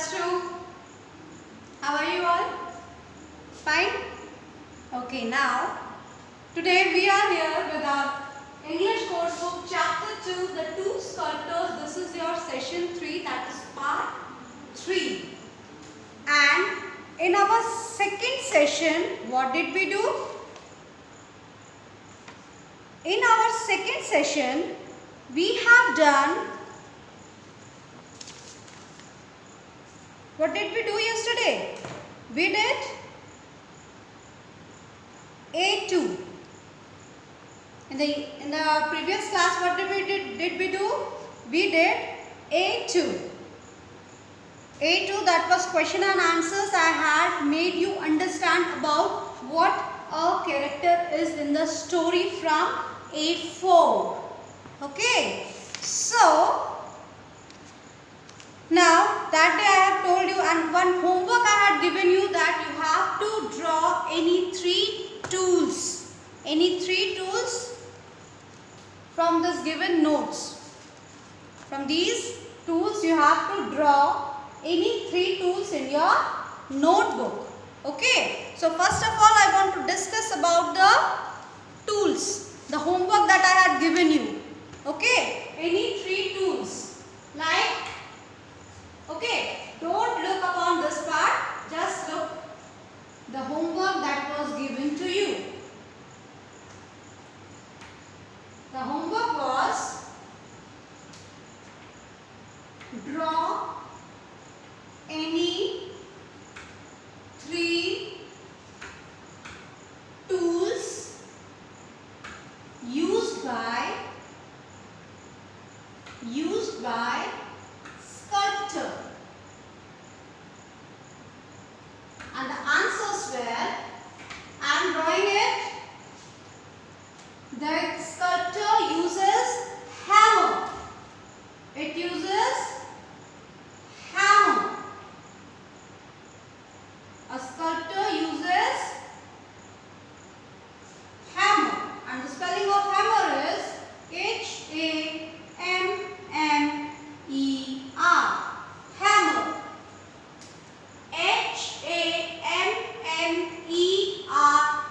class 2. How are you all? Fine? Okay, now today we are here with our English course book chapter 2, the two sculptors. This is your session 3, that is part 3. And in our second session, what did we do? In our second session, we have done, what did we do yesterday? We did A2. In the previous class, what did we do? We did A2. A2, that was question and answers. I had made you understand about what a character is in the story from A4. Okay. So, now that day I have told you, and one homework I had given you, that you have to draw any three tools. Any three tools from this given notes. From these tools you have to draw any three tools in your notebook. Okay. So first of all I want to discuss about the tools. The homework that I had given you. Okay. Any three tools. Like, okay, don't look upon this part, just look the homework that was given to you. The homework was draw any three tools used by sculptor. And the answers were, I am drawing it. The sculptor uses hammer. It uses hammer. A sculptor uses hammer. And the spelling of hammer is H-A-M-M-E-R. Hammer. H-A-M-M-E-R.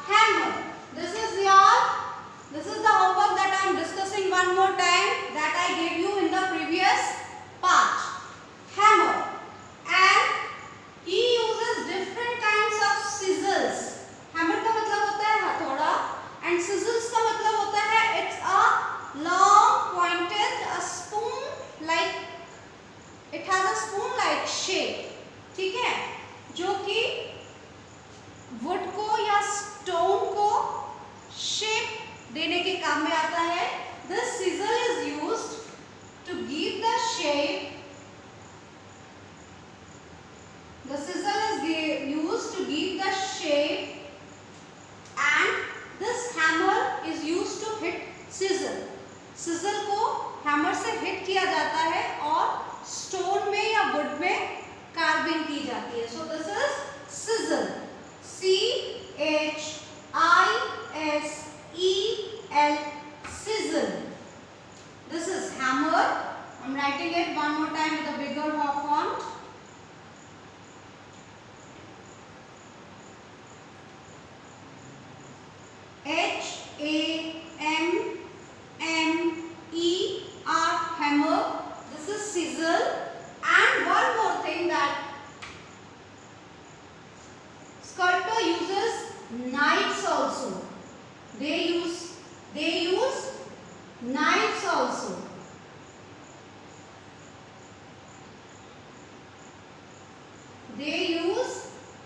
Hammer. This is the homework that I am discussing one more time, that I gave you in the previous part. Hammer. And he uses different kinds of scissors. Hammer का मतलब होता है हथौड़ा, and scissors का मतलब होता है it's a long pointed, a spoon like, it has a spoon like shape. ठीक है, जो कि वुड को या स्टोन को शेप देने के काम में आता है. This scissor is used to give the shape. The scissor is used to give the shape, and this hammer is used to hit scissor. Scissor को hammer से hit किया जाता है और stone में या wood में carving की जाती है. So this is scissor. C-H-I-S-E-L. Scissor. This is hammer. I am writing it one more time with a bigger font. H-A-M-M-E-R. Hammer. This is scissor. And one more thing, that sculptor uses knives also. They use knives also. They use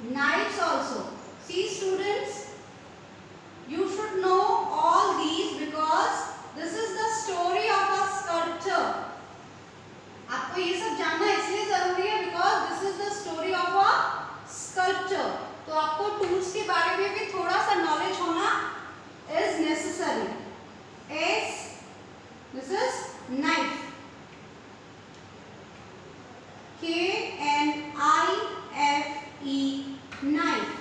knives also. See students, you should know all these because this is the story of a sculptor. आपको ये सब जानना इसलिए जरूरी है because this is the story of a sculptor. तो आपको tools के बारे में भी थोड़ा सा knowledge होना is necessary. This is knife. K-N-I-F-E, knife.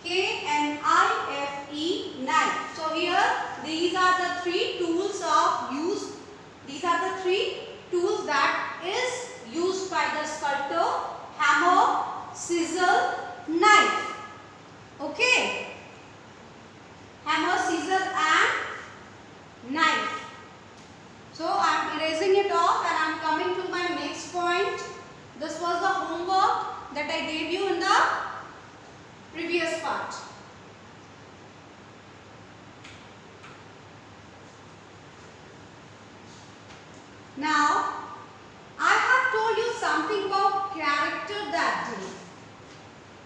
K-N-I-F-E, knife. So here these are the three tools of use. These are the three tools that is used by by the sculptor: hammer, scissor, knife. Okay, hammer, scissor and knife. So I am erasing it off and I am coming to my next point. This was the homework that I gave you in the previous part. Now, I have told you something about character that day.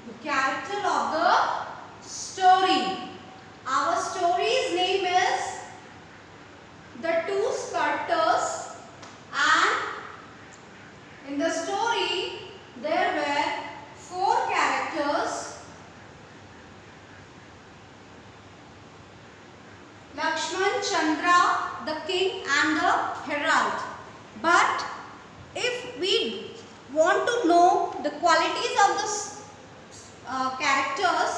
The character of the story. Our story's name is The Two Sculptors, and in the story there were 4 characters: Lakshman, Chandra, the king and the herald. But if we want to know the qualities of the characters,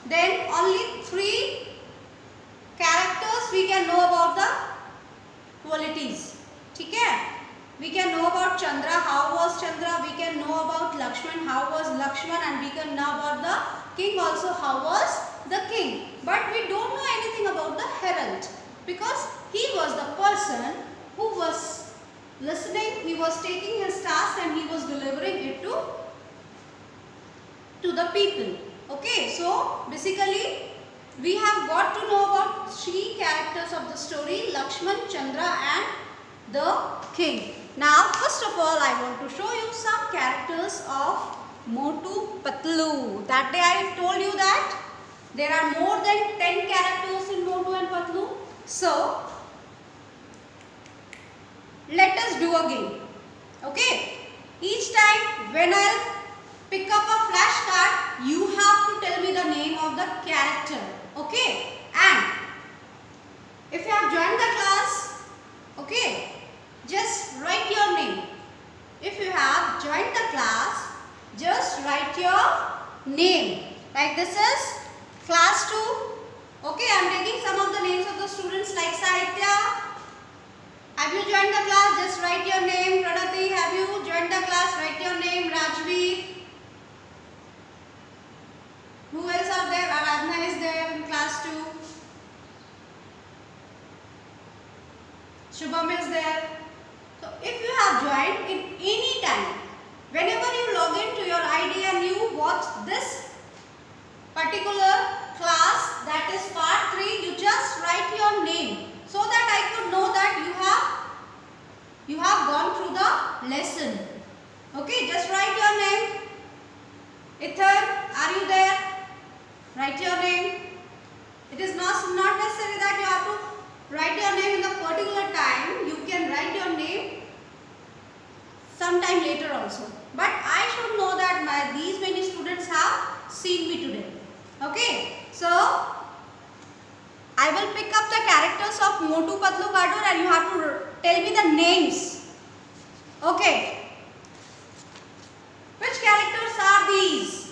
then only 3 characters we can know about the qualities. ठीक है? We can know about Chandra, how was Chandra, we can know about Lakshman, how was Lakshman, and we can know about the king also, how was the king. But we don't know anything about the herald, because he was the person who was listening, he was taking his task and he was delivering it to the people. Okay, so basically we have got to know about 3 characters of the story: Lakshman, Chandra and the king. Now first of all I want to show you some characters of Motu Patlu. That day I told you that there are more than 10 characters in Motu and Patlu. So let us do a game. Okay, each time when I'll pick up a flashcard, you have to tell me the name of the character. Okay, and if you have joined the class, okay, just write your name. If you have joined the class, just write your name. Like this is class 2. Okay, I am taking some of the names of the students like Sahitya. Have you joined the class? Just write your name. Pranati, have you joined the class? Write your name. Rajveer. Who else are there? Aradhana is there in class 2. Shubham is there. So if you have joined in any time, whenever you log into your ID and you watch this particular class, that is part 3, you just write your name, so that I could know that you have gone through the lesson. Okay, just write your name. Ethan, are you there? Write your name. It is not necessary that you have to write your name in the particular time. You can write your name sometime later also. But I should know that these many students have seen me today. Okay, so I will pick up the characters of Motu Patlu cartoon and you have to tell me the names. Okay. Which characters are these?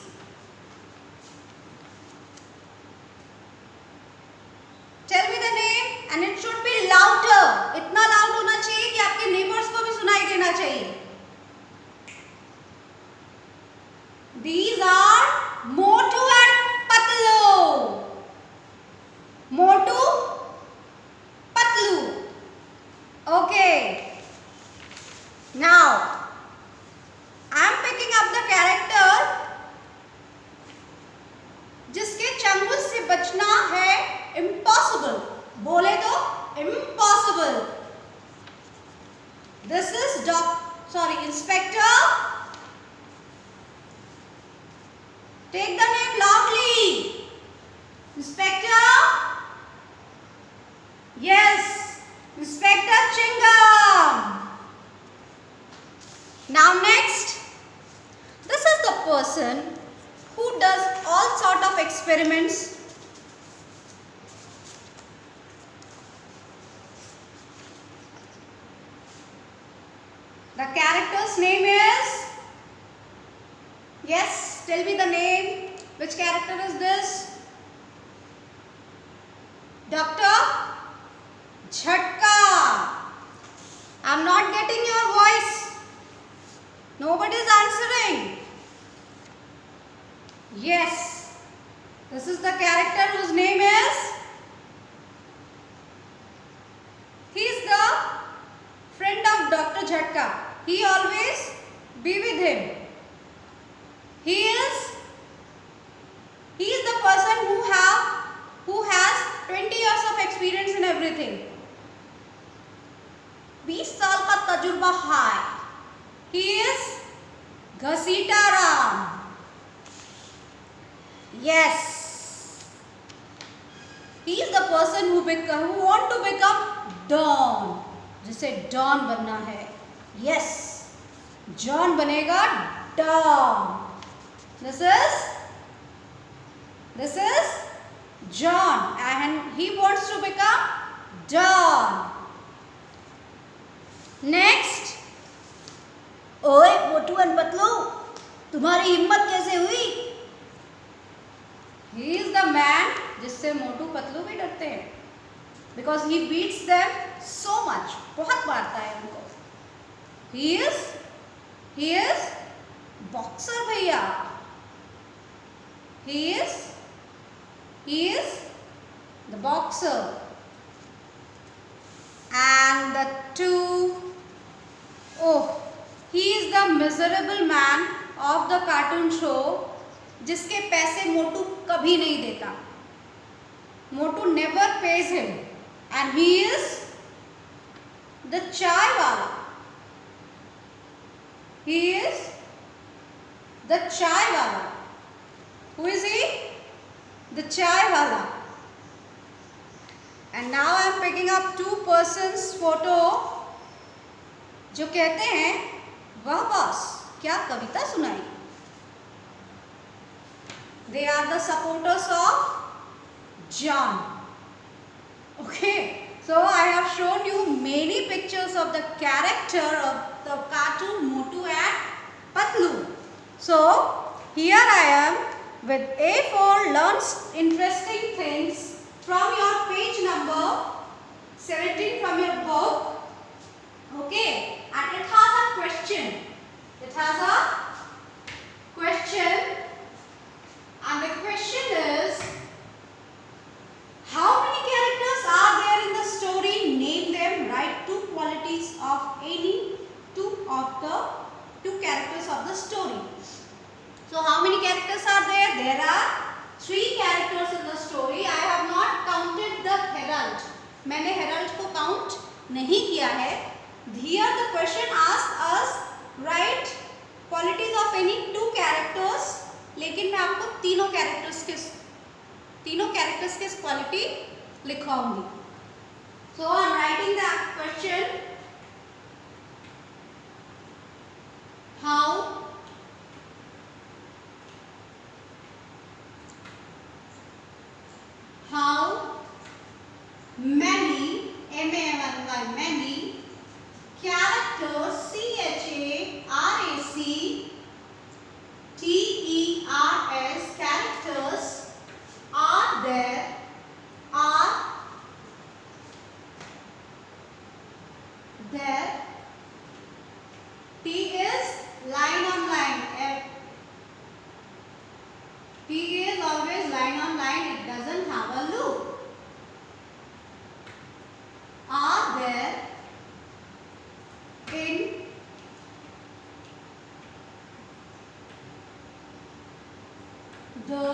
Tell me the name and it should be louder. इतना loud होना चाहिए कि आपके neighbors को भी सुनाई देना चाहिए. These are Motu and Patlu. Motu, Patlu. Okay. Now, I am picking up the character जिसके चंगुल से बचना है impossible. बोले तो impossible. This is Inspector. Take the name loudly. Inspector. Yes, Inspector Chingam. Now next, this is the person who does all sort of experiments. The character's name is, yes, tell me the name. Which character is this? Dr. Jhatka. I am not getting your voice. Nobody is answering. Yes. This is the character whose name is. He is the friend of Dr. Jhatka. He always be with him. He is the person who has 20 years of experience in everything. 20 साल का तजुर्बा है. He is Ghasita Ram. Yes. He is the person who want to become Don. जिसे Don बनना है. Yes. John बनेगा Don. This is John and he wants to become Don. Next. ओए मोटू and Patlu, तुम्हारी हिम्मत कैसे हुई? He is the man जिससे मोटू पतलू भी डरते हैं. Because he beats them so much. बहुत मारता है उनको. He is boxer भैया. He is the boxer. And the two, he is the miserable man of the cartoon show जिसके पैसे मोटू कभी नहीं देता. मोटू never pays him. And he is the chai wala. He is the chai wala. Who is he? The chai wala. And now I am picking up two persons photo जो कहते हैं वाह boss क्या कविता सुनाई. They are the supporters of John. Okay, so I have shown you many pictures of the character of the cartoon Motu and Patlu. So here I am with A4 learns interesting things from your page number 17 from your book. Okay, and it has a question. It has a question, and the question is, how many characters are there in the story? Name them. Write two qualities of any two characters of the story. So how many characters are there? There are 3 characters in the story. I have not counted the herald. मैंने herald को count नहीं किया है. Here the question asks us write qualities of any 2 characters. लेकिन मैं आपको तीनों characters के quality लिखवाऊंगी. So I am writing the question. How many many characters characters characters are there T is line on line. T is always line on line. It doesn't have a loop. Are there in the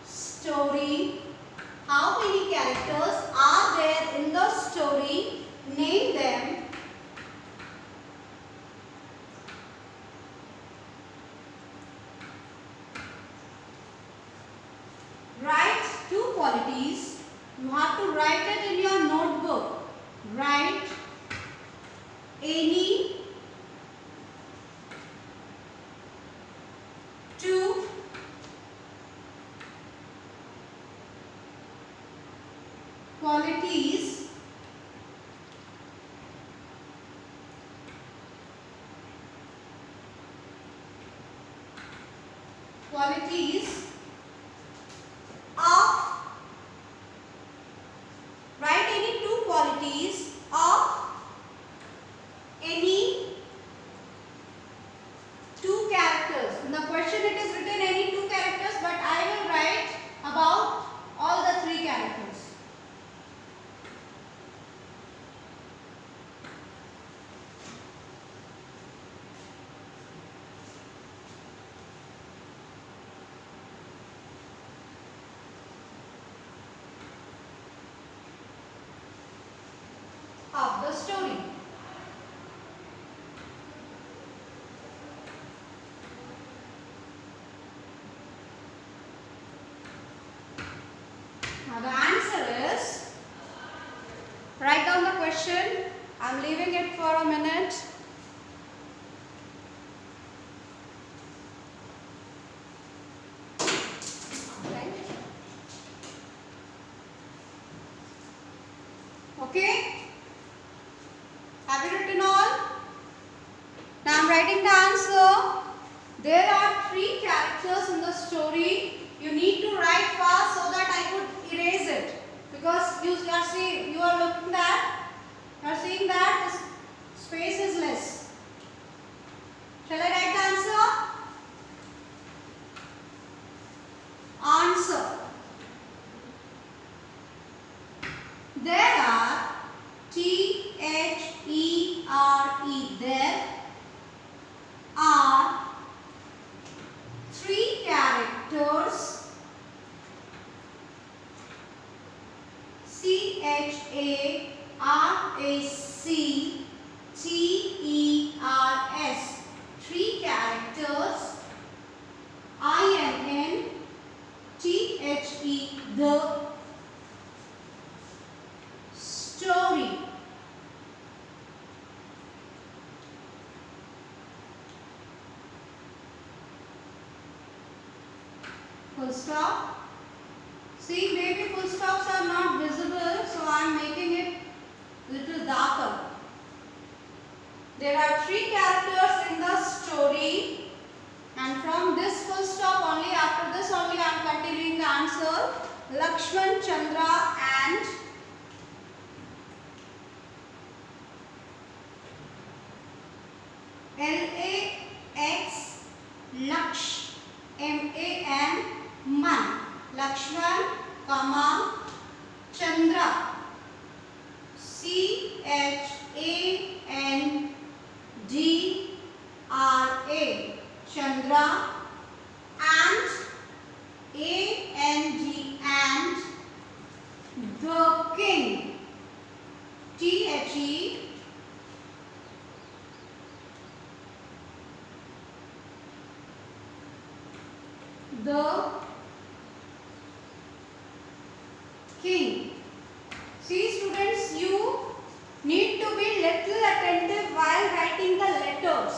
story? How many characters are there in the story? Name them. Write 2 qualities. You have to write it in your notebook. Write any 2 qualities of write any 2 qualities of the story. Now the answer is, write down the question. I am leaving it for a minute. Okay? Have you written all? Now I am writing the answer. There are 3 characters in the story. You need to write fast so that I could erase it. Because you are looking at, you are seeing that the space is less. Shall I write the answer? Answer. There are T-H-E-R-E. There are 3 characters. C-H-A-R-A-C-T-E-R-S. 3 characters. I-N-N-T-H-E. The story. Full stop. See, maybe full stops are not visible, so I am making it little darker. There are 3 characters in the story, and from this full stop only, after this only I am continuing the answer. Lakshman, Chandra and L-A-X, Laksh, M-A-N, Man. Lakshman, comma, Chandra, C-H-A-N-D-R-A, Chandra, and A-N-D, and the king, T-H-E, the king. See students, you need to be little attentive while writing the letters.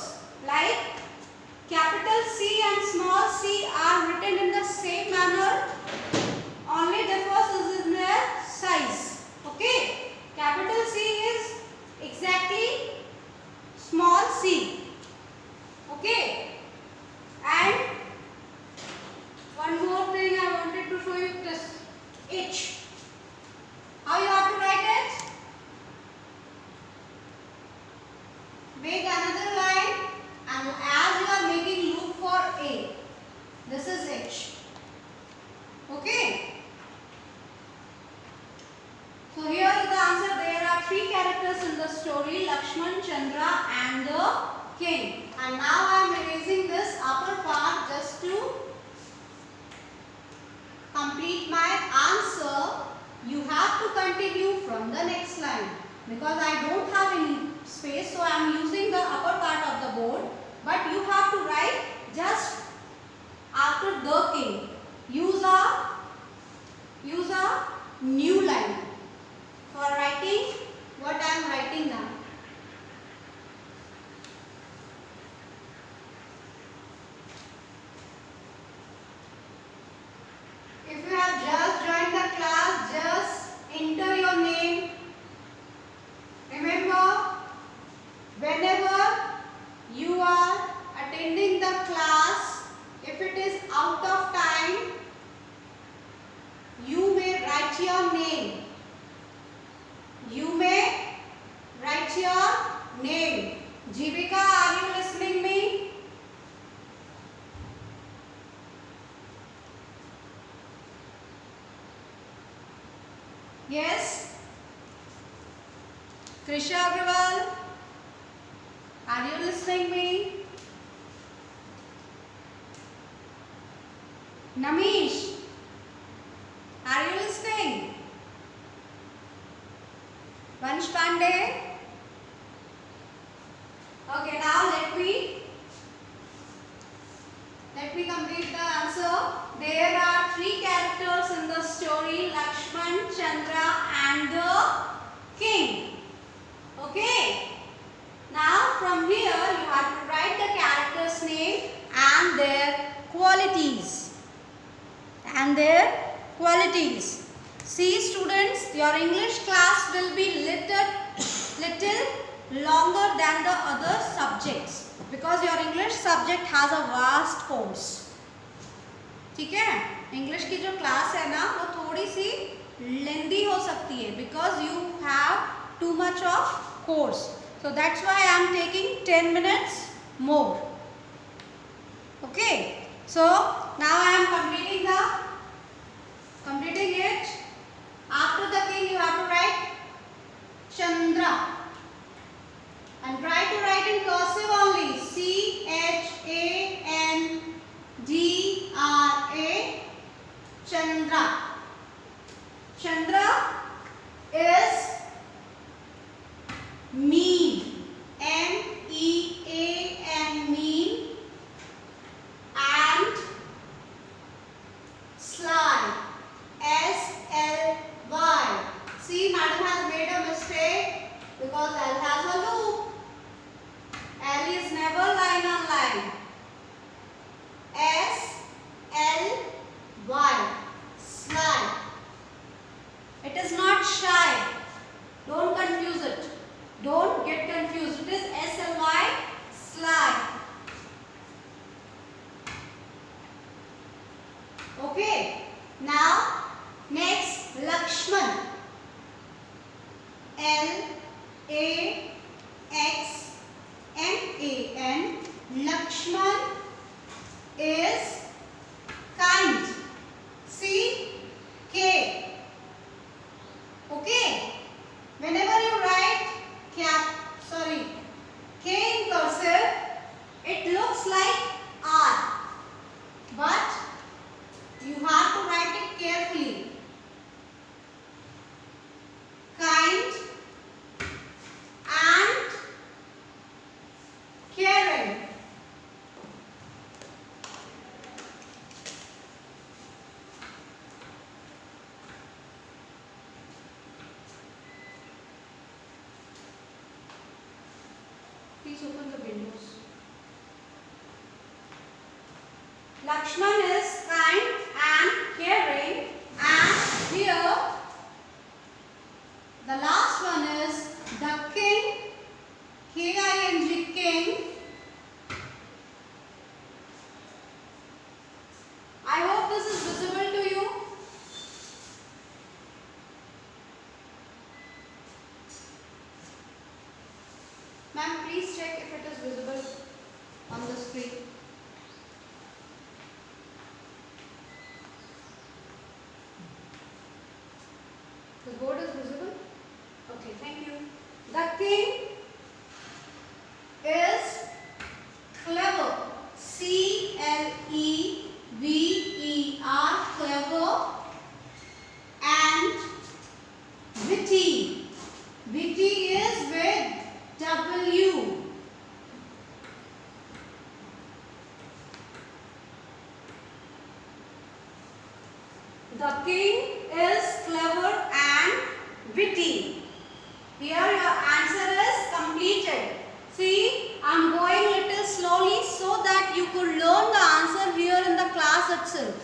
Like capital C and small c are written in the same manner, only difference is in their size. Okay, capital C is exactly small c. Okay, and one more thing I wanted to show you, this H. How you have to write it? Make another line, and as you are making loop for A, this is H. Okay. So here is the answer. There are 3 characters in the story: Lakshman, Chandra, and the king. And now I am erasing this upper part just to complete my answer. You have to continue from the next line because I don't have any space, so I am using the upper part of the board. But you have to write just after the king. Use a new line for writing what I am writing now. If you have just joined the class, just enter your name. Remember, whenever you are attending the class, if it is out of time, you may write your name. You may write your name. Jivika, are you listening me? Yes? Krisha Agrawal, are you listening me? Namish, are you listening? Vansh Pandey, here you have to write the character's name and their qualities. See students, your English class will be little longer than the other subjects because your English subject has a vast course. ठीक है, English की जो class है ना वो थोड़ी सी लेंदी हो सकती है because you have too much of course. So that's why I am taking 10 minutes more. Okay. So now I am completing it. After the king you have to write Chandra and try to write in cursive only. C-H-A-N-D-R-A. Chandra. Chandra is mean. M-E-A-N, mean, and sly. S-L-Y. See, madam has made a mistake because L has a loop. L is never line on line. S-L-Y. Sly. It is not shy. Don't confuse it. Don't get confused. It is S-L-Y, sly. Okay. Now, next, Lakshman. L-A-X-M-A-N. Lakshman is kind. C-K. Okay. Whenever you write K in cursive, it looks like R, but you have to write it carefully. Kind and caring. Please open the windows. Lakshman is kind and caring, and here the last one is the king, K-I-N-G, king. I hope this is visible to you. Ma'am, please check if it is visible on the screen. The board is visible? Okay, thank you. The king is clever. C-L-E-V-E-R, clever, and witty. Witty is with W. The king is clever and witty. Here your answer is completed. See, I am going little slowly so that you could learn the answer here in the class itself.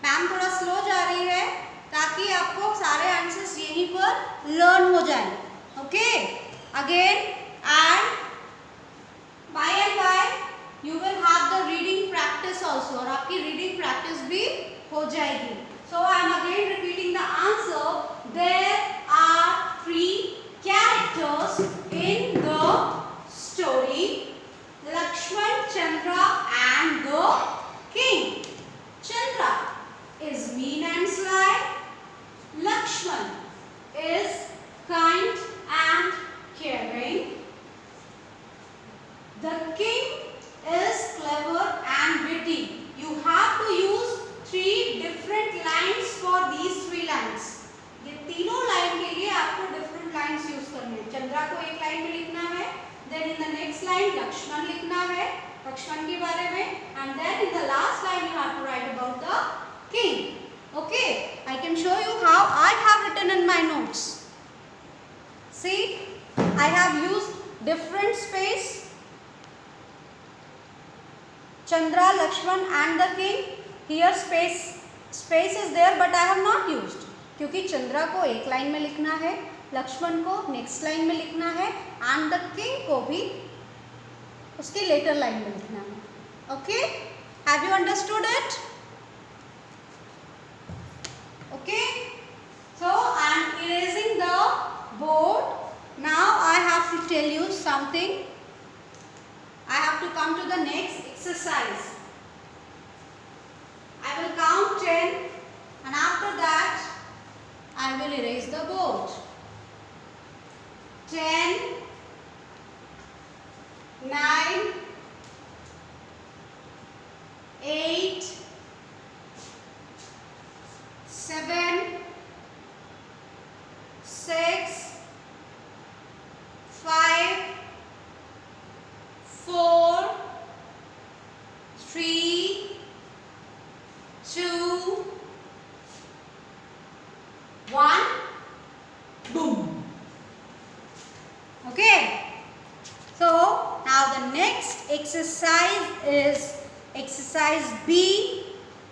Ma'am थोड़ा slow जा रही है ताकि आपको सारे answers यहीं पर learn हो जाए. Okay, again and by and by you will have the reading practice also, और आपकी reading practice भी हो जाएगी. So I am again repeating the answer. There are 3 characters in the story: Lakshman, Chandra, and the king. Chandra is mean and sly. Lakshman is kind and caring. The king is clever and witty. You have to use 3 different lines for these 3 lines. ये तीनों line के लिए आपको different lines use करने हैं. चंद्रा को एक line में लिखना है, then in the next line Lakshman लिखना है, लक्ष्मण के बारे में, and then in the last line you have to write about the king. Okay, I can show you how I have written in my notes. See, I have used different space Chandra, Lakshman and the king. Here space is there but I have not used. क्योंकि चंद्रा को एक line में लिखना है, लक्ष्मण को next line में लिखना है एंड द किंग को भी उसके लेटर लाइन में लिखना है. Okay, have you understood it? Okay, so I am erasing the board. Now I have to tell you something. I have to come to the next exercise. I will count 10 and after that I will erase the board. 10, 9, 8, 7, 6, 5, 4, 3, 2, 1, boom. Okay. So now the next exercise is exercise B.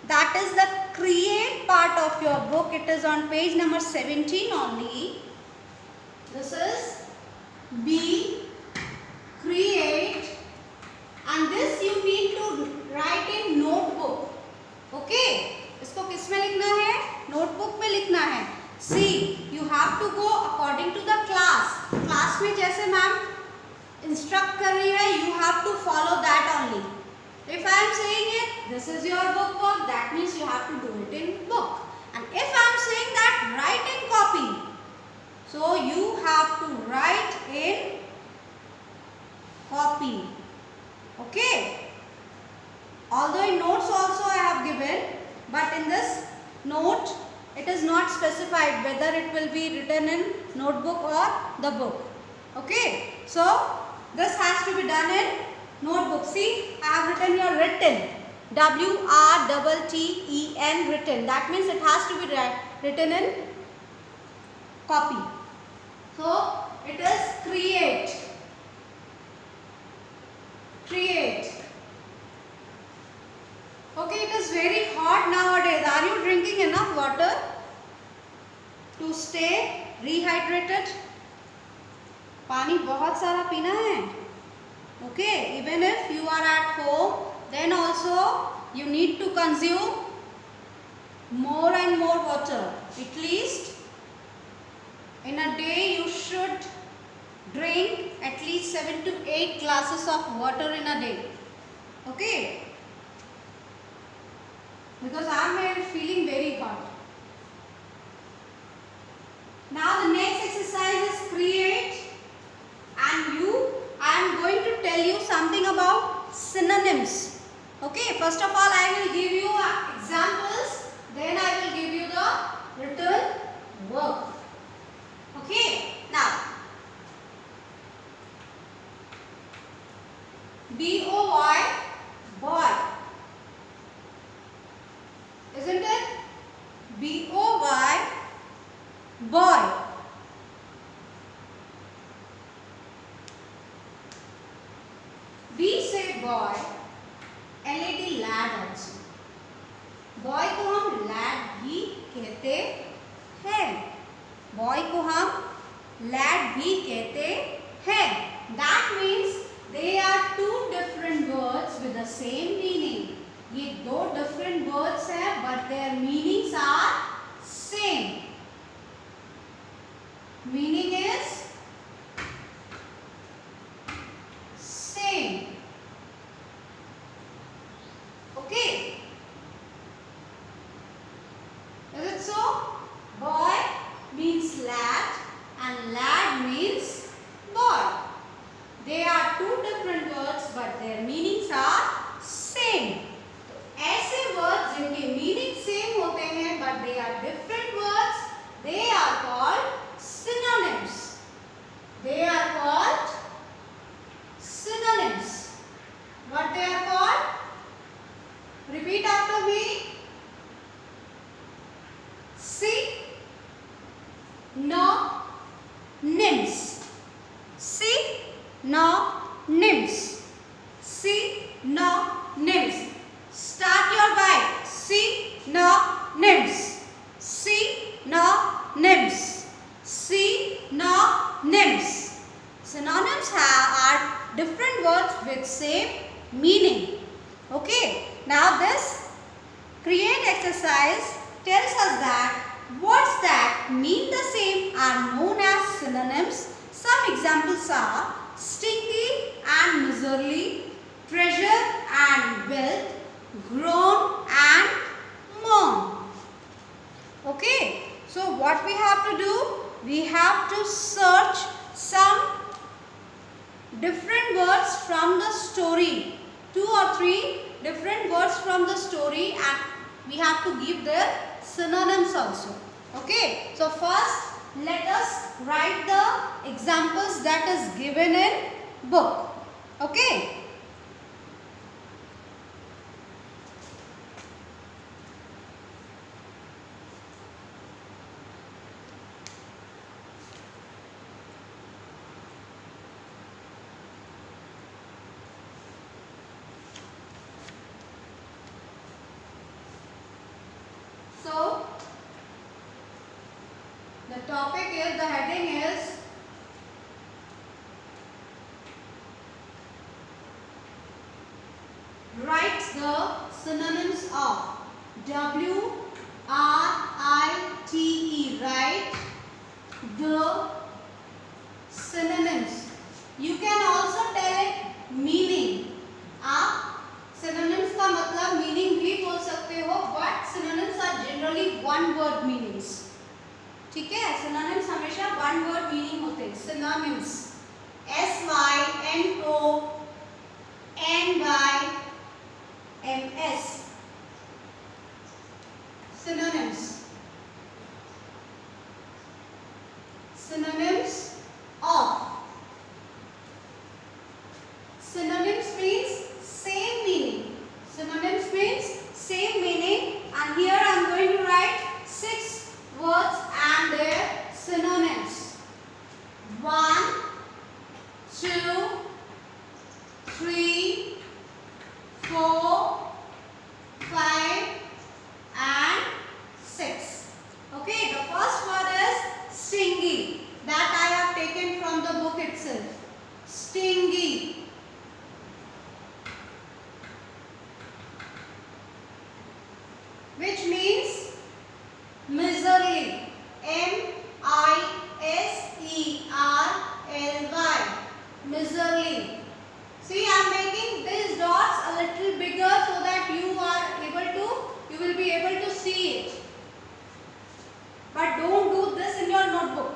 That is the create part of your book. It is on page number 17 only. This is B, create, and this you need to write in notebook. Okay, इसको किस में लिखना है? Notebook में लिखना है. See, you have to go according to the class. Class में जैसे मैम इंस्ट्रक्ट कर रही है, you have to follow that only. If I am saying it, this is your book work, that means you have to do it in book. And if I am saying that write in copy, so you have to write in copy. Okay. Although in notes also I have given, but in this note it is not specified whether it will be written in notebook or the book. Okay. So this has to be done in notebook. See, I have written here written. W-R-T-T-E-N, written. That means it has to be written in copy. So it is create. Create. Okay, it is very hot nowadays. Are you drinking enough water to stay rehydrated? पानी बहुत सारा पीना है. Okay, even if you are at home, then also you need to consume more and more water. At least in a day you should drink at least 7 to 8 glasses of water in a day. Okay, because I am feeling very hot. Now the next exercise is create, and I am going to tell you something about synonyms. Okay, first of all I will give you examples, then I will give you the written work. Okay, now B-O-Y, boy, isn't it? B-O-Y, boy. We say boy, L-A-D, lad also. Boy को हम lad भी कहते हैं. Boy को हम lad भी कहते हैं. That means they are two different words with the same meaning. ये दो different words हैं, but their meanings are same. Meaning is same. Okay. Is it so? Boy means lad and lad means boy. They are two different words but their meanings are same. ऐसे words जिनके meaning same होते हैं but they are different words, they are called synonyms. They are called synonyms. What they are called? Repeat after me. Synonyms. Synonyms. Synonyms. Synonyms. Start your guide. Synonyms. Synonyms. Synonyms. Synonyms are different words with same meaning. Okay. Now this create exercise tells us that words that mean the same are known as synonyms. Some examples are stingy and miserly, treasure and wealth, groan and mourn. Okay, so what we have to do? We have to search some different words from the story. 2 or 3 different words from the story, and we have to give their synonyms also. Okay, so first let us write the examples that is given in book. Okay. So the topic is, the heading is write the synonyms of. W-R-I-T-E. Write the synonyms. You can also tell it meaning. आप synonyms का मतलब meaning भी बोल सकते हो, but synonyms are generally one word meanings. ठीक है, synonyms हमेशा one word meaning होते हैं. Synonyms. S-Y-N-O-N-Y-M-S. Synonyms. Synonyms of. Synonyms means same meaning. Synonyms means same meaning, and here I am going to write 6 words and their synonyms. 1, 2, 3, 4, 5 and 6. Okay, the first word is stingy. That I have taken from the book itself. Stingy. Which means miserly. M-I-S-E-R-L-Y. Miserly. See, I am making these dots a little bigger so that you will be able to see it. But don't do this in your notebook.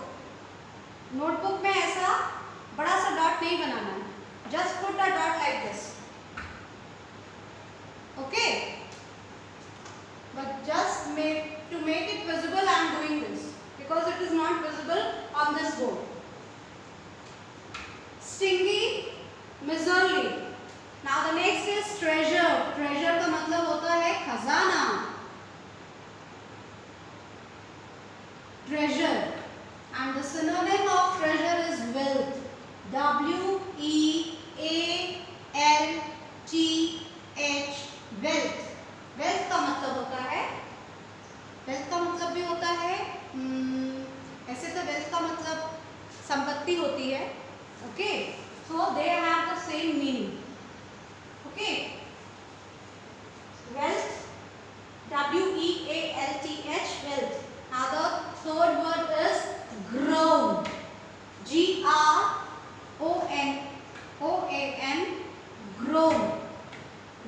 Notebook में ऐसा बड़ा सा dot नहीं बनाना है. Just put a dot like this. Okay. But just to make it visible, I am doing this because it is not visible on this board. Stingy, miserly. Now the next is treasure. Treasure का मतलब होता है खजाना. Treasure. And the synonym of treasure is wealth. W-E-A-L-T-H. Wealth. Wealth का मतलब होता है, wealth का मतलब भी होता है, ऐसे तो वेल्थ का मतलब संपत्ति होती है. Okay, so they have the same meaning. Okay, wealth, W-E-A-L-T-H, wealth. Now the third word is groan. G-R-O-N, groan.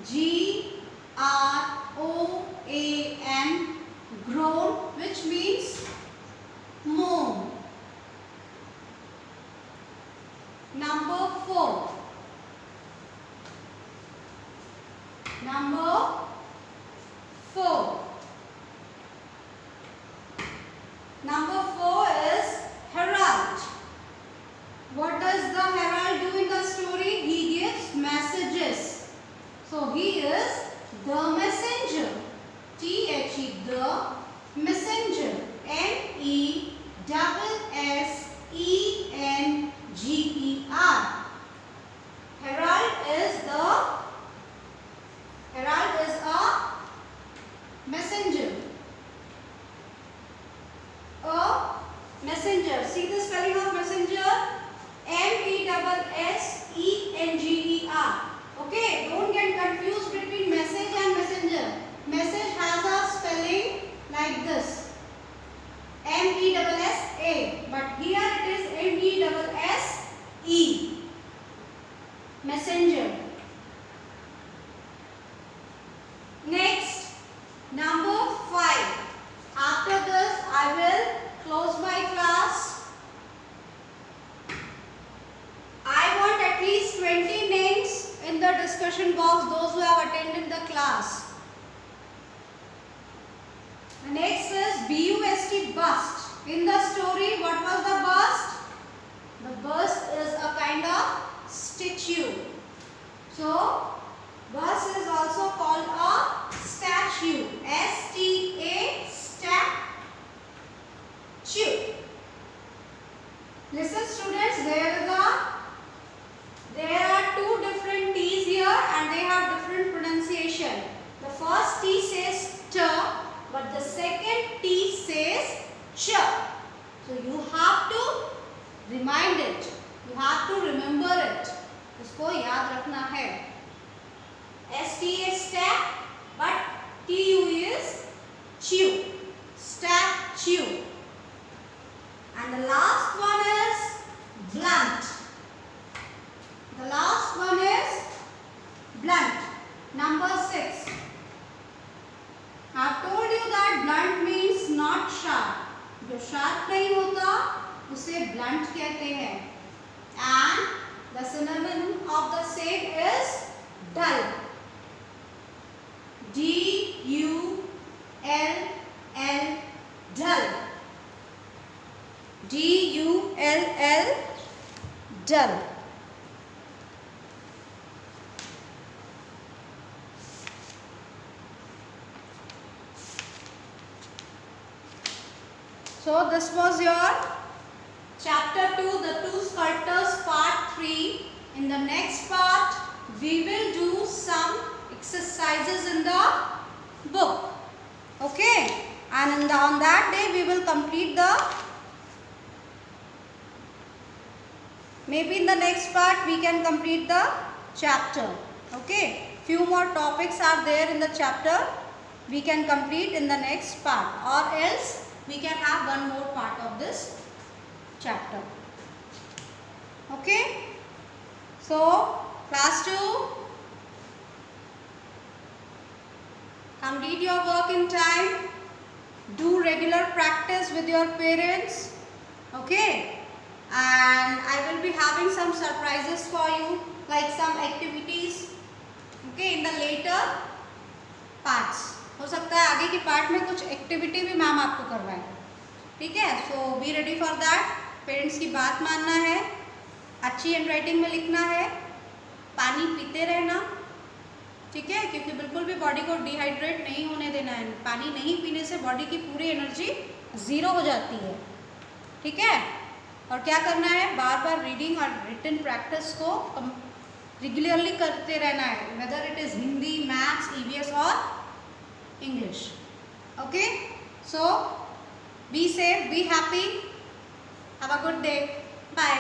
G-R-O-A-N, groan, which means moan. Number 4. Number 4. Number 4 is herald. What does the herald do in the story? He gives messages. So he is the messenger. T-H-E, the messenger. M-E-S-S-E-N-G-E-R. Herald is the Okay, don't get confused between message and messenger. Message has a spelling like this, MESSA, but here it is MESSE, messenger. Next, number 5. After this, I will close my class. I want at least 20 names in the discussion box, those who have attended the class. The next is BUST, bust. In the story, what was the bust? The bust is a kind of statue. So, bust is also called a statue. STA, statue. Listen students, there are two different T's here and they have different pronunciation. The first T says T, but the second T says Ch. So you have to remind it. You have to remember it. इसको याद रखना है. STA stat, but TU is chew. Statue. And the last one is blunt. The last one is blunt. Number 6. I have told you that blunt means not sharp. जो sharp नहीं होता उसे blunt कहते हैं. And the synonym of the same is dull. D-U-L-L, dull. D-U-L-L, dull. So this was your chapter 2, the two sculptors, part 3. In the next part, we will do some exercises in the book. Okay, and on that day we will complete the, maybe in the next part we can complete the chapter. Okay, few more topics are there in the chapter, we can complete in the next part, or else we can have one more part of this chapter. Okay, so class 2, complete your work in time, do regular practice with your parents. Okay, and I will be having some surprises for you, like some activities, okay, in the later parts. हो सकता है आगे की part में कुछ activity भी ma'am आपको करवाएं. ठीक है, so be ready for that. Parents की बात मानना है, अच्छी हैंडराइटिंग में लिखना है, पानी पीते रहना. ठीक है, क्योंकि बिल्कुल भी बॉडी को डिहाइड्रेट नहीं होने देना है. पानी नहीं पीने से बॉडी की पूरी एनर्जी ज़ीरो हो जाती है. ठीक है, और क्या करना है, बार बार रीडिंग और रिटन प्रैक्टिस को रेगुलरली करते रहना है, whether it is Hindi, maths, EVS और English. Okay, so be safe, be happy, have a good day, bye.